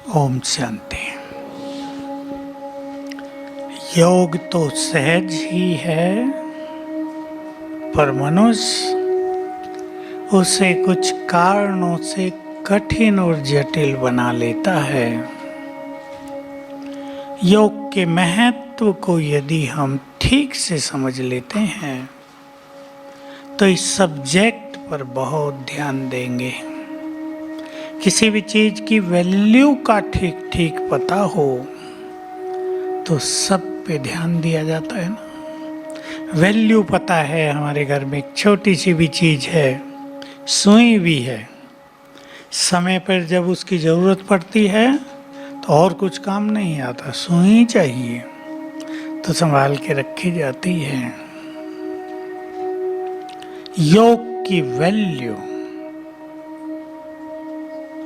ओम शांति। योग तो सहज ही है, पर मनुष्य उसे कुछ कारणों से कठिन और जटिल बना लेता है। योग के महत्व को यदि हम ठीक से समझ लेते हैं तो इस सब्जेक्ट पर बहुत ध्यान देंगे। किसी भी चीज की वैल्यू का ठीक ठीक पता हो तो सब पे ध्यान दिया जाता है ना। वैल्यू पता है, हमारे घर में एक छोटी सी भी चीज है, सुई भी है, समय पर जब उसकी जरूरत पड़ती है तो और कुछ काम नहीं आता, सुई चाहिए तो संभाल के रखी जाती है। योग की वैल्यू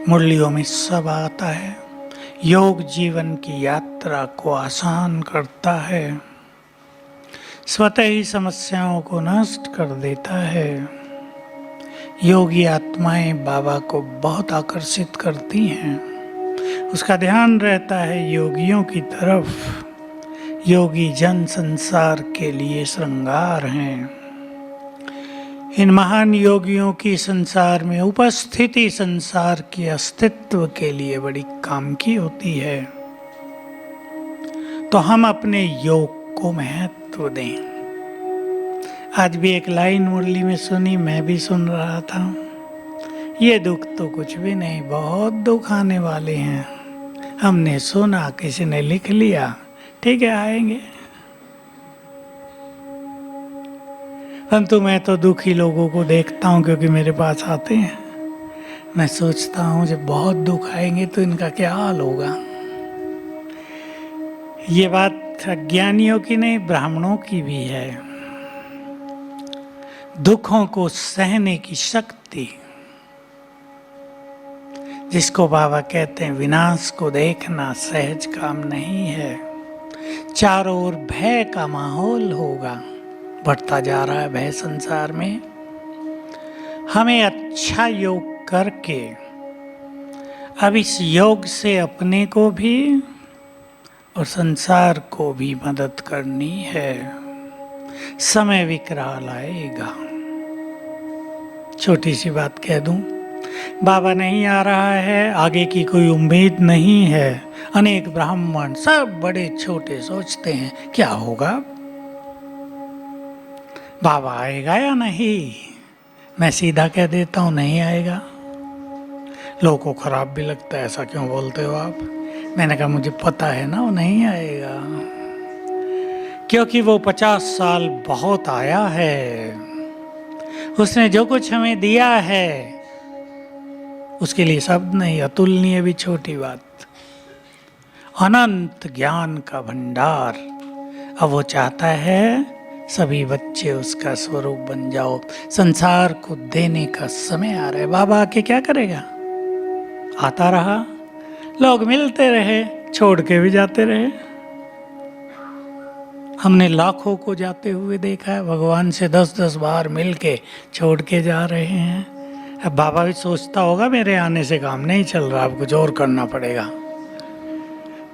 मुरलियों में सब आता है। योग जीवन की यात्रा को आसान करता है, स्वतः ही समस्याओं को नष्ट कर देता है। योगी आत्माएं बाबा को बहुत आकर्षित करती हैं, उसका ध्यान रहता है योगियों की तरफ। योगी जन संसार के लिए श्रृंगार हैं। इन महान योगियों की संसार में उपस्थिति संसार के अस्तित्व के लिए बड़ी काम की होती है। तो हम अपने योग को महत्व दें। आज भी एक लाइन मुरली में सुनी, मैं भी सुन रहा था, ये दुख तो कुछ भी नहीं, बहुत दुख आने वाले हैं। हमने सुना, किसी ने लिख लिया, ठीक है आएंगे। परंतु मैं तो दुखी लोगों को देखता हूँ क्योंकि मेरे पास आते हैं। मैं सोचता हूँ जब बहुत दुख आएंगे तो इनका क्या हाल होगा। ये बात अज्ञानियों की नहीं, ब्राह्मणों की भी है। दुखों को सहने की शक्ति, जिसको बाबा कहते हैं विनाश को देखना सहज काम नहीं है। चारों ओर भय का माहौल होगा, बढ़ता जा रहा है भय संसार में। हमें अच्छा योग करके अब इस योग से अपने को भी और संसार को भी मदद करनी है। समय विकराल आएगा। छोटी सी बात कह दूं, बाबा नहीं आ रहा है, आगे की कोई उम्मीद नहीं है। अनेक ब्राह्मण सब बड़े छोटे सोचते हैं क्या होगा, बाबा आएगा या नहीं। मैं सीधा कह देता हूं नहीं आएगा। लोगों को खराब भी लगता है, ऐसा क्यों बोलते हो आप। मैंने कहा मुझे पता है ना वो नहीं आएगा, क्योंकि वो 50 साल बहुत आया है। उसने जो कुछ हमें दिया है उसके लिए शब्द नहीं, अतुलनीय भी छोटी बात। अनंत ज्ञान का भंडार। अब वो चाहता है सभी बच्चे उसका स्वरूप बन जाओ। संसार को देने का समय आ रहा है। बाबा आके क्या करेगा, आता रहा, लोग मिलते रहे, छोड़ के भी जाते रहे। हमने लाखों को जाते हुए देखा है, भगवान से 10-10 बार मिल के छोड़ के जा रहे हैं। अब बाबा भी सोचता होगा मेरे आने से काम नहीं चल रहा, अब कुछ और करना पड़ेगा।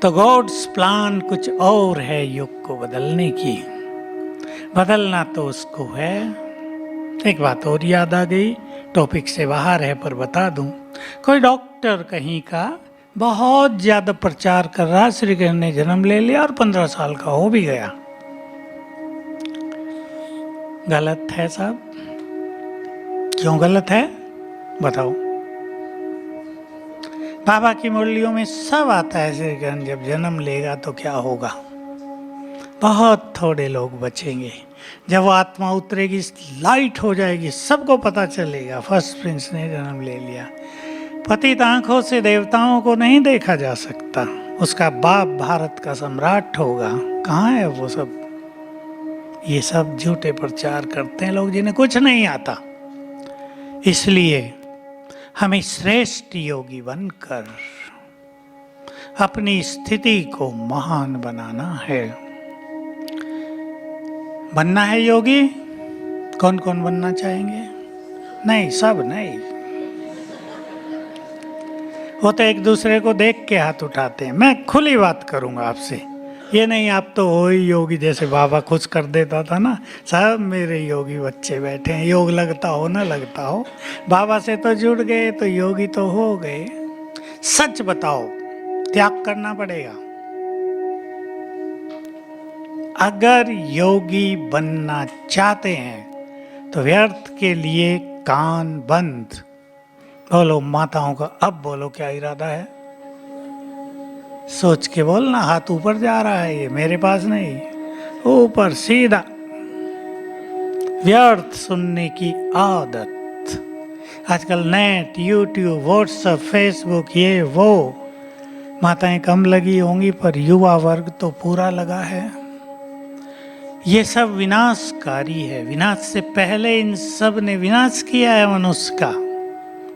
तो गॉड्स प्लान कुछ और है युग को बदलने की। बदलना तो उसको है। एक बात और याद आ गई, टॉपिक से बाहर है पर बता दूं। कोई डॉक्टर कहीं का बहुत ज्यादा प्रचार कर रहा, श्री कृष्ण ने जन्म ले लिया और 15 साल का हो भी गया। गलत है साहब। क्यों गलत है बताओ। बाबा की मुरलियों में सब आता है, श्री कृष्ण जब जन्म लेगा तो क्या होगा। बहुत थोड़े लोग बचेंगे। जब वो आत्मा उतरेगी, लाइट हो जाएगी, सबको पता चलेगा फर्स्ट प्रिंस ने जन्म ले लिया। पतित आंखों से देवताओं को नहीं देखा जा सकता, उसका बाप भारत का सम्राट होगा। कहाँ है वो सब। ये सब झूठे प्रचार करते हैं लोग जिन्हें कुछ नहीं आता। इसलिए हमें श्रेष्ठ योगी बनकर अपनी स्थिति को महान बनाना है। बनना है योगी। कौन कौन बनना चाहेंगे। नहीं, सब नहीं। वो तो एक दूसरे को देख के हाथ उठाते हैं। मैं खुली बात करूंगा आपसे, ये नहीं आप तो हो ही योगी, जैसे बाबा खुश कर देता था ना, सब मेरे योगी बच्चे बैठे हैं, योग लगता हो ना लगता हो, बाबा से तो जुड़ गए तो योगी तो हो गए। सच बताओ, त्याग करना पड़ेगा। अगर योगी बनना चाहते हैं तो व्यर्थ के लिए कान बंद। बोलो माताओं का, अब बोलो क्या इरादा है, सोच के बोलना। हाथ ऊपर जा रहा है, ये मेरे पास नहीं, ऊपर सीधा। व्यर्थ सुनने की आदत, आजकल नेट, यूट्यूब, व्हाट्सएप, फेसबुक, ये वो, माताएं कम लगी होंगी पर युवा वर्ग तो पूरा लगा है। ये सब विनाशकारी है। विनाश से पहले इन सब ने विनाश किया है मनुष्य का।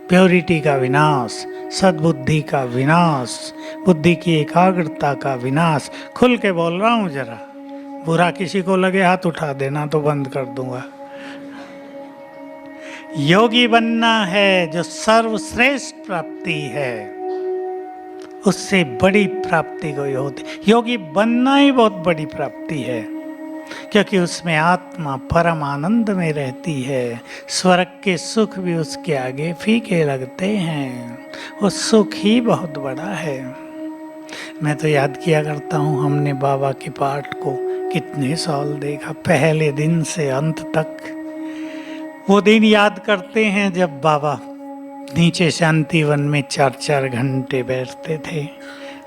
प्योरिटी का विनाश, सद्बुद्धि का विनाश, बुद्धि की एकाग्रता का विनाश। खुल के बोल रहा हूं, जरा बुरा किसी को लगे हाथ उठा देना तो बंद कर दूंगा। योगी बनना है जो सर्वश्रेष्ठ प्राप्ति है, उससे बड़ी प्राप्ति कोई होती। योगी बनना ही बहुत बड़ी प्राप्ति है, क्योंकि उसमें आत्मा परम आनंद में रहती है। स्वर्ग के सुख भी उसके आगे फीके लगते हैं, वो सुख ही बहुत बड़ा है। मैं तो याद किया करता हूँ, हमने बाबा के पाठ को कितने साल देखा, पहले दिन से अंत तक। वो दिन याद करते हैं जब बाबा नीचे शांतिवन में 4-4 घंटे बैठते थे।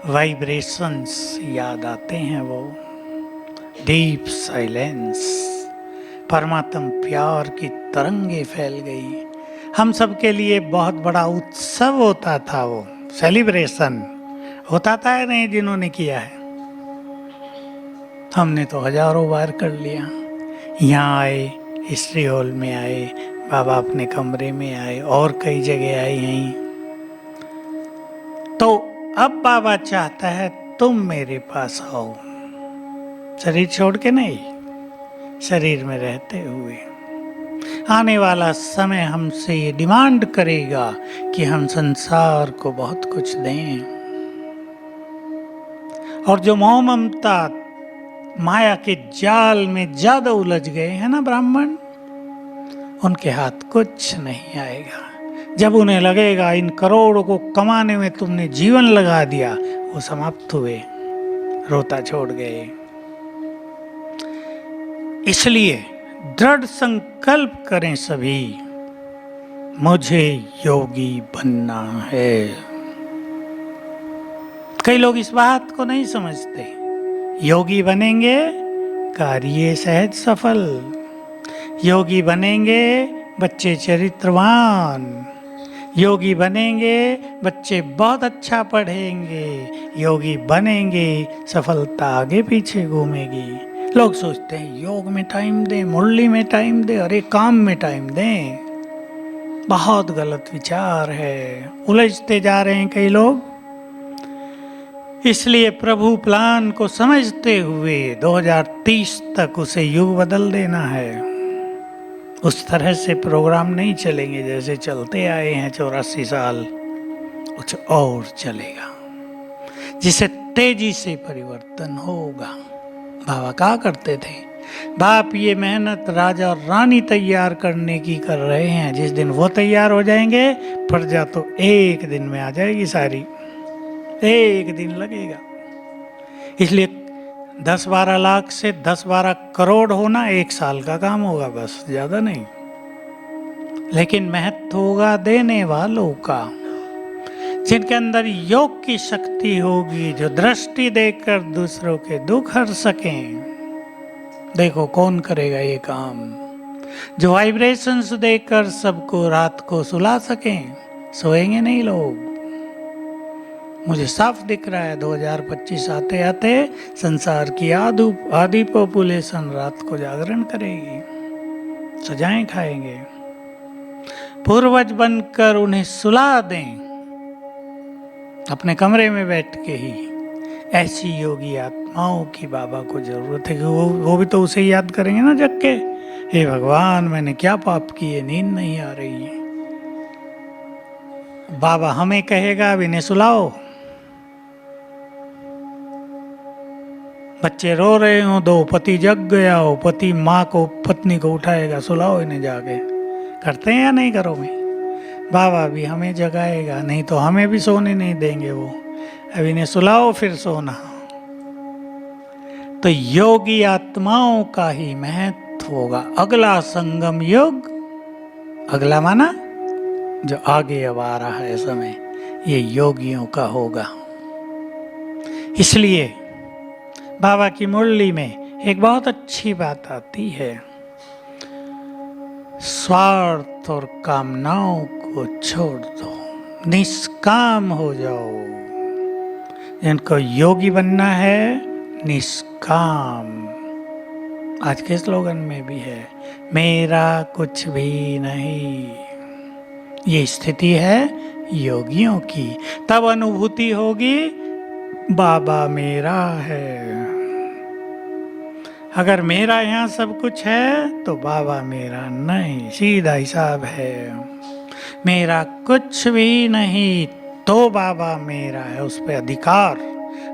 वाइब्रेशंस याद आते हैं, वो डीप साइलेंस, परमात्म प्यार की तरंगे फैल गई। हम सब के लिए बहुत बड़ा उत्सव होता था, वो सेलिब्रेशन होता था या नहीं, जिन्होंने किया है। हमने तो हजारों बार कर लिया। यहाँ आए, हिस्ट्री हॉल में आए, बाबा अपने कमरे में आए, और कई जगह आए यहीं। तो अब बाबा चाहता है तुम मेरे पास आओ, शरीर छोड़ के नहीं, शरीर में रहते हुए। आने वाला समय हमसे ये डिमांड करेगा कि हम संसार को बहुत कुछ दें। और जो मोह ममता माया के जाल में ज्यादा उलझ गए हैं ना ब्राह्मण, उनके हाथ कुछ नहीं आएगा। जब उन्हें लगेगा इन करोड़ों को कमाने में तुमने जीवन लगा दिया, वो समाप्त हुए, रोता छोड़ गए। इसलिए दृढ़ संकल्प करें सभी, मुझे योगी बनना है। कई लोग इस बात को नहीं समझते। योगी बनेंगे, कार्य सहज सफल। योगी बनेंगे, बच्चे चरित्रवान। योगी बनेंगे, बच्चे बहुत अच्छा पढ़ेंगे। योगी बनेंगे, सफलता आगे पीछे घूमेगी। लोग सोचते हैं योग में टाइम दें, मुरली में टाइम दें, अरे काम में टाइम दें। बहुत गलत विचार है, उलझते जा रहे हैं कई लोग। इसलिए प्रभु प्लान को समझते हुए 2030 तक उसे युग बदल देना है। उस तरह से प्रोग्राम नहीं चलेंगे जैसे चलते आए हैं 84 साल, कुछ और चलेगा जिसे तेजी से परिवर्तन होगा। बाबा क्या करते थे, बाप ये मेहनत राजा और रानी तैयार करने की कर रहे हैं। जिस दिन वो तैयार हो जाएंगे, प्रजा तो एक दिन में आ जाएगी सारी, एक दिन लगेगा। इसलिए 10-12 लाख से 10-12 करोड़ होना 1 साल का काम होगा, बस, ज्यादा नहीं। लेकिन महत्व होगा देने वालों का, जिनके अंदर योग की शक्ति होगी, जो दृष्टि देकर दूसरों के दुख हर सकें। देखो कौन करेगा ये काम, जो वाइब्रेशंस देकर सबको रात को सुला सकें। सोएंगे नहीं लोग, मुझे साफ दिख रहा है 2025 आते आते संसार की आधी पॉपुलेशन रात को जागरण करेगी, सजाएं खाएंगे। पूर्वज बनकर उन्हें सुला दें अपने कमरे में बैठ के ही। ऐसी योगी आत्माओं की बाबा को जरूरत है कि वो भी तो उसे याद करेंगे ना जग के, हे भगवान मैंने क्या पाप किए, नींद नहीं आ रही है। बाबा हमें कहेगा अब इन्हें सुलाओ। बच्चे रो रहे हो, दो पति जग गया हो, पति माँ को पत्नी को उठाएगा, सुलाओ इन्हें जाके। करते हैं या नहीं घरों में? बाबा भी हमें जगाएगा, नहीं तो हमें भी सोने नहीं देंगे वो। अब इन्हें सुलाओ फिर सोना। तो योगी आत्माओं का ही महत्व होगा। अगला संगम युग, अगला माना जो आगे अब आ रहा है समय, ये योगियों का होगा। इसलिए बाबा की मुरली में एक बहुत अच्छी बात आती है, स्वार्थ और कामनाओं को छोड़ दो, निष्काम हो जाओ। जिनको योगी बनना है, निष्काम। आज के स्लोगन में भी है, मेरा कुछ भी नहीं। ये स्थिति है योगियों की। तब अनुभूति होगी बाबा मेरा है। अगर मेरा यहाँ सब कुछ है तो बाबा मेरा नहीं, सीधा हिसाब है। मेरा कुछ भी नहीं तो बाबा मेरा है। उस पे अधिकार,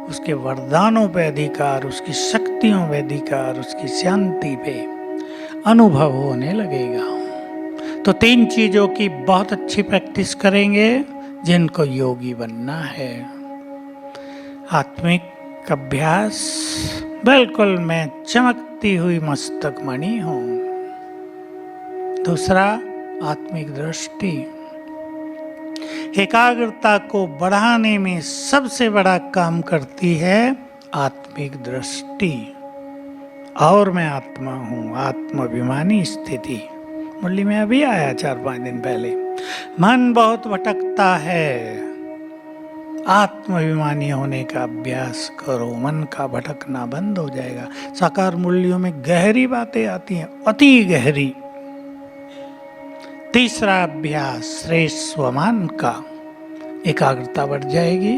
उसके वरदानों पे अधिकार, उसकी शक्तियों पे अधिकार, उसकी शांति पे अनुभव होने लगेगा। तो 3 चीजों की बहुत अच्छी प्रैक्टिस करेंगे जिनको योगी बनना है। आत्मिक अभ्यास, बिल्कुल मैं चमकती हुई मस्तक मणि हूं। दूसरा, आत्मिक दृष्टि। एकाग्रता को बढ़ाने में सबसे बड़ा काम करती है आत्मिक दृष्टि। और मैं आत्मा हूं, आत्माभिमानी स्थिति। मुरली में अभी आया 4-5 दिन पहले। मन बहुत भटकता है, आत्माभिमानी होने का अभ्यास करो, मन का भटकना बंद हो जाएगा। साकार मुरलियों में गहरी बातें आती हैं, अति गहरी। तीसरा अभ्यास, श्रेष्ठ स्वमान का, एकाग्रता बढ़ जाएगी।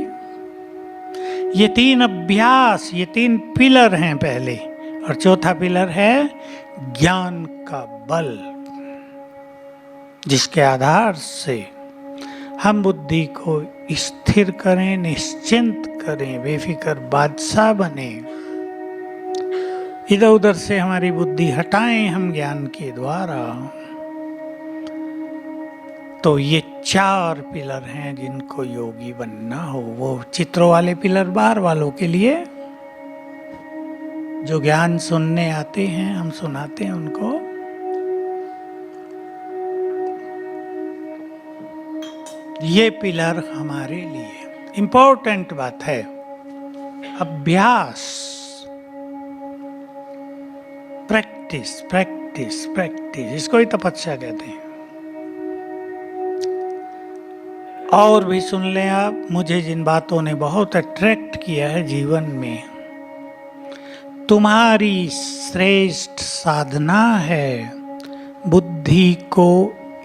ये 3 अभ्यास, ये 3 पिलर हैं पहले। और चौथा पिलर है ज्ञान का बल, जिसके आधार से हम बुद्धि को स्थिर करें, निश्चिंत करें, बेफिक्र बादशाह बने। इधर उधर से हमारी बुद्धि हटाएं हम ज्ञान के द्वारा। तो ये 4 पिलर हैं जिनको योगी बनना हो। वो चित्रों वाले पिलर बाहर वालों के लिए, जो ज्ञान सुनने आते हैं, हम सुनाते हैं उनको। ये पिलर हमारे लिए इंपॉर्टेंट बात है। अभ्यास, प्रैक्टिस प्रैक्टिस प्रैक्टिस, इसको ही तपस्या कहते हैं। और भी सुन लें आप, मुझे जिन बातों ने बहुत अट्रैक्ट किया है जीवन में, तुम्हारी श्रेष्ठ साधना है बुद्धि को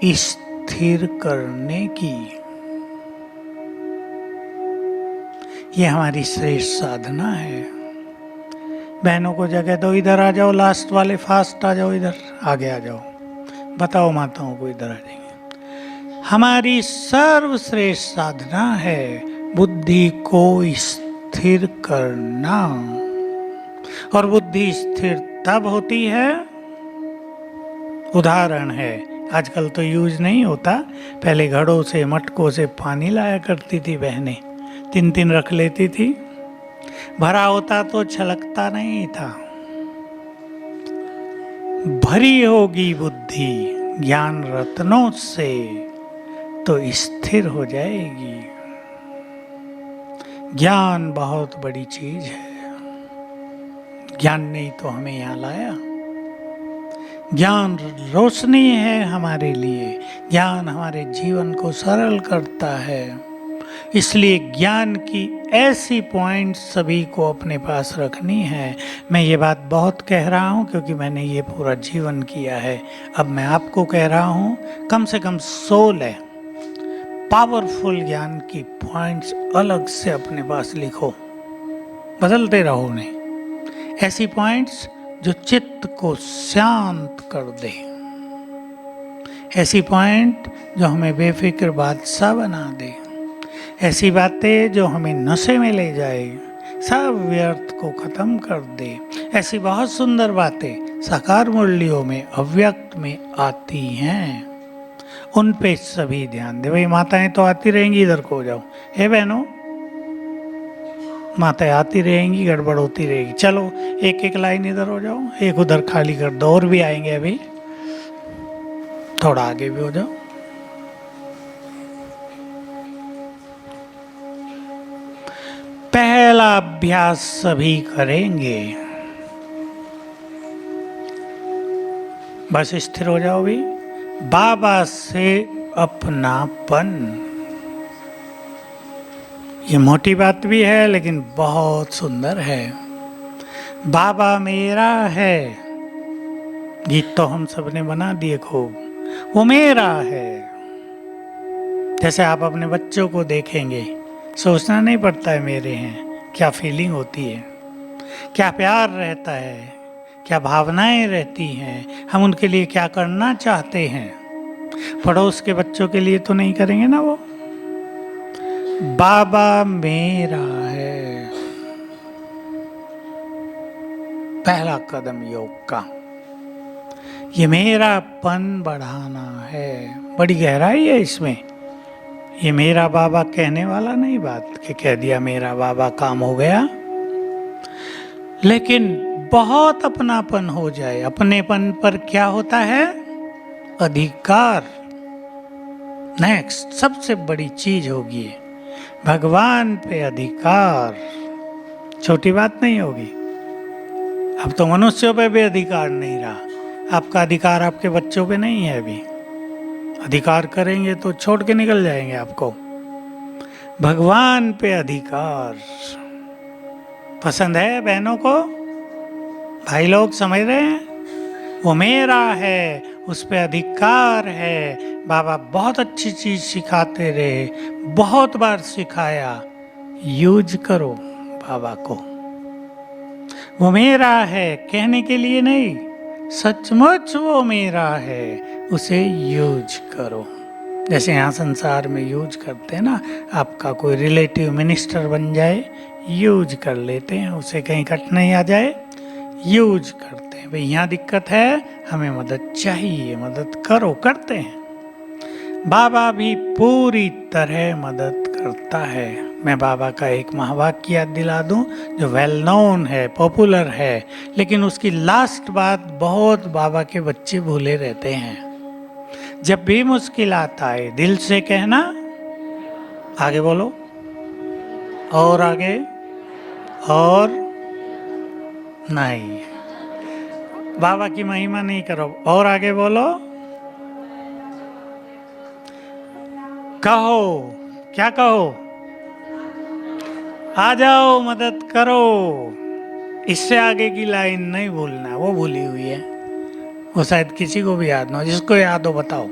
स्थिर करने की। ये हमारी श्रेष्ठ साधना है। बहनों को जगह दो, इधर आ जाओ, लास्ट वाले फास्ट आ जाओ, इधर आगे आ जाओ। बताओ माताओं को इधर आ जाएंगे। हमारी सर्वश्रेष्ठ साधना है बुद्धि को स्थिर करना। और बुद्धि स्थिर तब होती है, उदाहरण है, आजकल तो यूज नहीं होता, पहले घड़ों से मटकों से पानी लाया करती थी बहनें, 3-3 रख लेती थी। भरा होता तो छलकता नहीं था। भरी होगी बुद्धि ज्ञान रत्नों से तो स्थिर हो जाएगी। ज्ञान बहुत बड़ी चीज है। ज्ञान ने ही तो हमें यहाँ लाया। ज्ञान रोशनी है हमारे लिए, ज्ञान हमारे जीवन को सरल करता है। इसलिए ज्ञान की ऐसी पॉइंट सभी को अपने पास रखनी है। मैं ये बात बहुत कह रहा हूँ क्योंकि मैंने ये पूरा जीवन किया है। अब मैं आपको कह रहा हूँ, कम से कम 16 पावरफुल ज्ञान की पॉइंट्स अलग से अपने पास लिखो, बदलते रहो उन्हें। ऐसी पॉइंट्स जो चित्त को शांत कर दे, ऐसी पॉइंट जो हमें बेफिक्र बादशाह बना दे, ऐसी बातें जो हमें नशे में ले जाए, सब व्यर्थ को खत्म कर दे। ऐसी बहुत सुंदर बातें साकार मुरलियों में अव्यक्त में आती हैं, उन पे सभी ध्यान दे। भाई माताएं तो आती रहेंगी, इधर को हो जाओ। हे बहनों, माताएं आती रहेंगी, गड़बड़ होती रहेगी। चलो एक एक लाइन इधर हो जाओ, एक उधर खाली कर दो, और भी आएंगे अभी, थोड़ा आगे भी हो जाओ। पहला अभ्यास सभी करेंगे, बस स्थिर हो जाओ भी। बाबा से अपनापन, ये मोटी बात भी है लेकिन बहुत सुंदर है। बाबा मेरा है, गीत तो हम सब ने बना दिए खूब, वो मेरा है। जैसे आप अपने बच्चों को देखेंगे, सोचना नहीं पड़ता है मेरे हैं, क्या फीलिंग होती है, क्या प्यार रहता है, क्या भावनाएं रहती हैं, हम उनके लिए क्या करना चाहते हैं। पड़ोस के बच्चों के लिए तो नहीं करेंगे ना वो। बाबा मेरा है, पहला कदम योग का। ये मेरापन बढ़ाना है, बड़ी गहराई है इसमें। ये मेरा बाबा कहने वाला नहीं बात कि कह दिया मेरा बाबा काम हो गया, लेकिन बहुत अपनापन हो जाए। अपनेपन पर क्या होता है? अधिकार। नेक्स्ट सबसे बड़ी चीज होगी भगवान पे अधिकार। छोटी बात नहीं होगी। अब तो मनुष्यों पे भी अधिकार नहीं रहा। आपका अधिकार आपके बच्चों पे नहीं है अभी। अधिकार करेंगे तो छोड़ के निकल जाएंगे आपको। भगवान पे अधिकार पसंद है बहनों को? भाई लोग समझ रहे हैं? वो मेरा है, उस पे अधिकार है। बाबा बहुत अच्छी चीज सिखाते रहे, बहुत बार सिखाया, यूज करो बाबा को। वो मेरा है कहने के लिए नहीं, सचमुच वो मेरा है, उसे यूज करो। जैसे यहाँ संसार में यूज करते हैं ना, आपका कोई रिलेटिव मिनिस्टर बन जाए, यूज कर लेते हैं उसे, कहीं कट नहीं आ जाए, यूज करते हैं। भाई यहाँ दिक्कत है, हमें मदद चाहिए, मदद करो, करते हैं। बाबा भी पूरी तरह मदद करता है। मैं बाबा का एक महावाक्य याद दिला दूं जो वेल नोन है, पॉपुलर है, लेकिन उसकी लास्ट बात बहुत बाबा के बच्चे भूले रहते हैं। जब भी मुश्किल आता है दिल से कहना, आगे बोलो, और आगे, और नहीं, बाबा की महिमा नहीं करो, और आगे बोलो, कहो, क्या कहो? आ जाओ, मदद करो। इससे आगे की लाइन नहीं भूलना, वो भूली हुई है, वो शायद किसी को भी याद ना हो। जिसको याद हो बताओ।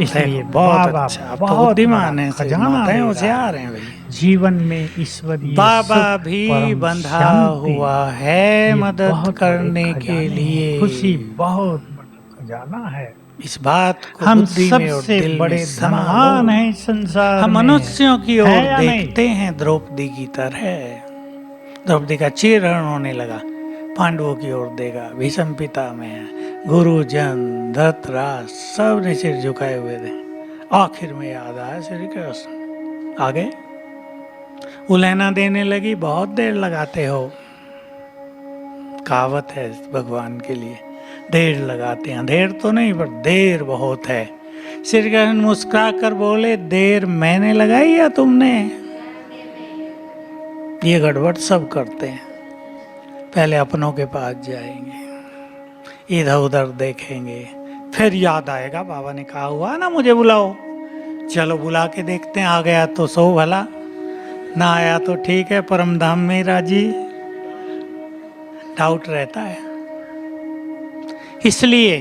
इसलिए बहुत अच्छा, बहुत बुद्धिमान है, खजाना है, होशियार हैं भाई। जीवन में ईश्वरीय बाबा सुख, भी परम बंधा शांति, हुआ है ये मदद बहुत करने बड़े के खजाने लिए। हैं। खुशी बहुत बड़ा खजाना है। इस बात को हम बुद्धि में और सबसे दिल बड़े में संभालो। धनवान हैं संसार हम में। मनुष्यों की है ओर या देखते हैं द्रौपदी की तरह। द्रौपदी का चीरहरण होने लगा, पांडवों की ओर देखा, भीष्म पितामह, गुरुजन, धृतराष्ट्र सब ने सिर झुकाए हुए थे। आखिर में याद आया श्री कृष्ण, आगे उलहना देने लगी, बहुत देर लगाते हो। कहावत है भगवान के लिए, देर लगाते हैं, देर तो नहीं पर देर बहुत है। श्री कृष्ण मुस्कुरा कर बोले, देर मैंने लगाई या तुमने? ये गड़बड़ सब करते हैं। पहले अपनों के पास जाएंगे, इधर उधर देखेंगे, फिर याद आएगा बाबा ने कहा हुआ ना मुझे बुलाओ, चलो बुला के देखते हैं। आ गया तो सो भला, ना आया तो ठीक है, परम धाम में राजी। डाउट रहता है। इसलिए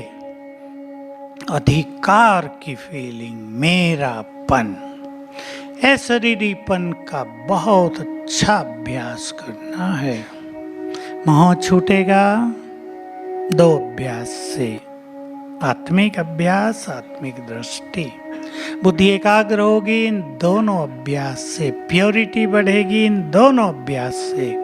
अधिकार की फीलिंग, मेरापन, ऐशरीपन का बहुत अच्छा अभ्यास करना है। मोह छूटेगा 2 अभ्यास से। आत्मिक अभ्यास, आत्मिक दृष्टि। बुद्धि एकाग्र होगी इन दोनों अभ्यास से, प्योरिटी बढ़ेगी इन दोनों अभ्यास से।